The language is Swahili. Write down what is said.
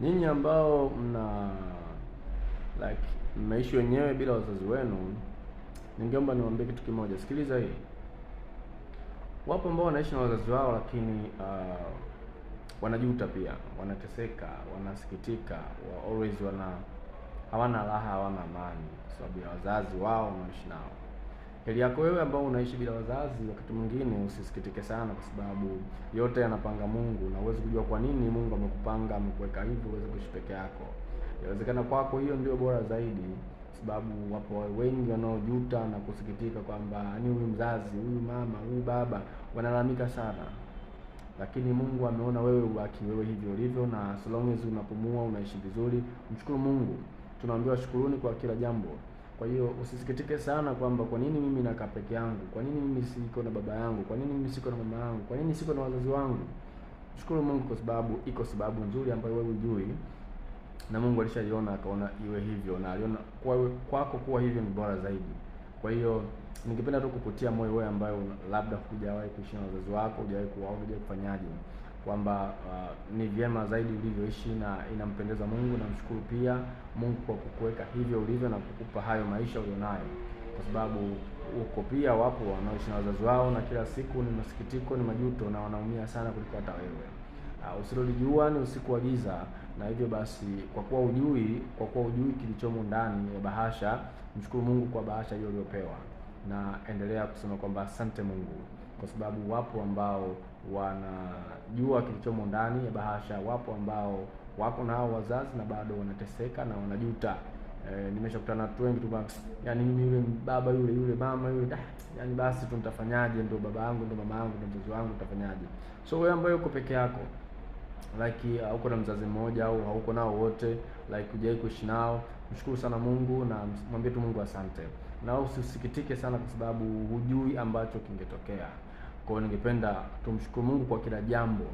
Nyinyi ambao like mmeishi wenyewe bila wazazi wenu, ningeomba niwaambie kitu kimoja. Sikiliza hii. Wapo ambao wanaishi na wazazi wao, lakini wanajuta pia, wanateseka, wanasikitika, always hawana raha, hawana amani kwa sababu ya wazazi wao wanaishi nao. Heri yako wewe ambao unaishi bila wazazi, wakati mwingine usisikitike sana, kwa sababu yote yanapanga Mungu, na huwezi kujua kwa nini Mungu amekupanga, amekuweka hivyo uweze kuishi peke yako. Inawezekana kwako hiyo ndio bora zaidi, sababu wapo wengi wanaojuta na kusikitika kwamba ni huyu mzazi, huyu mama, huyu baba wanalalamika sana, lakini Mungu ameona wewe ubaki wewe hivyo ulivyo, na as long as unapumua, unaishi vizuri, mshukuru Mungu. Tunaambiwa shukuruni kwa kila jambo. Kwa hiyo usisikitike sana kwamba kwa nini mimi nakaa peke yangu, kwa nini mimi siko na baba yangu, kwa nini mimi siko na mama yangu, kwa nini siko na wazazi wangu. Shukuru Mungu kwa sababu iko sababu nzuri ambayo wewe hujui, na Mungu alishaiona akaona iwe hivyo, na aliona kwako kuwa hivyo ni bora zaidi. Kwa hiyo ningependa tu kukutia moyo wewe ambaye labda hujawahi kuishi na wazazi wako, hujawahi kufanyaje, kwamba ni vyema zaidi ulivyoishi na inampendeza Mungu, na mshukuru pia Mungu kwa kukuweka hivyo ulivyo na kukupa hayo maisha ulionayo, kwa sababu uko pia wapo wanaoishi na wazazi wao na kila siku ni masikitiko, ni majuto, na wanaumia sana kuliko hata wewe. Usilolijua ni usiku wa giza, na hivyo basi kwa kuwa hujui kilichomo ndani ya bahasha, mshukuru Mungu kwa bahasha hiyo uliyopewa, na endelea kusema kwamba asante Mungu, kwa sababu wapo ambao wanajua kilichomo ndani ya bahasha, wapo ambao wako na hao wazazi na bado wanateseka na wanajuta. Nimeshakutana na watu wengi tu, yani mimi yule baba yule mama yule, yani basi tu nitafanyaje, ndio baba yangu ndio mama yangu ndio mzazi wangu, nitafanyaje? So wewe ambaye uko peke yako, like hauko na mzazi mmoja au hauko nao wote, like hujai kuishi nao, mshukuru sana Mungu na mwambie tu Mungu asante, na usisikitike sana kwa sababu hujui ambacho kingetokea. Kwa hiyo ningependa tumshukuru Mungu kwa kila jambo.